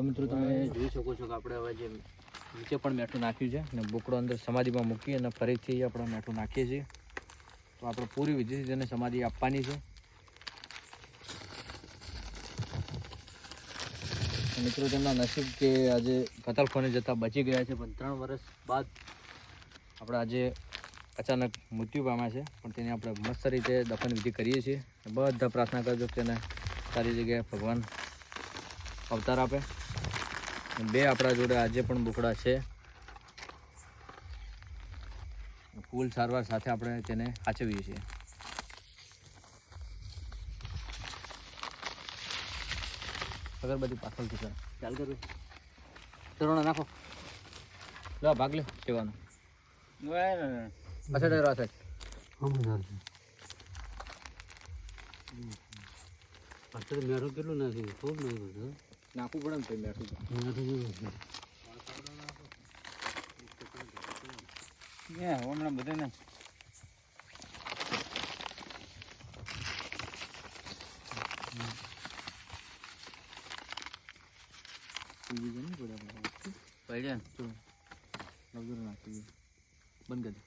તો મિત્રો તમે જોઈ શકો છો કે આપણે હવે જે નીચે પણ મેઠું નાખ્યું છે અને બોકડો અંદર સમાધિમાં મૂકી અને ફરીથી આપણે મેઠું નાખીએ છીએ. તો આપણે પૂરી વિધિથી તેને સમાધિ આપવાની છે. મિત્રો તેમના નસીબ કે આજે કતલખોને જતા બચી ગયા છે, પણ 3 વર્ષ બાદ આપણે આજે અચાનક મૃત્યુ પામ્યા છે. પણ તેને આપણે મસ્ત રીતે દફન વિધિ કરીએ છીએ. બધા પ્રાર્થના કરજો કે તેને સારી જગ્યાએ ભગવાન અવતાર આપે. 2 આપણા જોડે આજે પણ બોકડા છે. ફૂલ સારવાર સાથે આપણે તેને સાચવીએ છીએ. અગરબત્તી પાછળથી ચાલ કરું ચરોણા નાખો. લો ભાગ લે સેવાનો પાછળ ડરો છે. અત્યારે મેઠું કેટલું નાખ્યું? ખૂબ નાખ્યું. નાખવું પડે ને તો મેઠું હમણાં બધાને બંધ કરી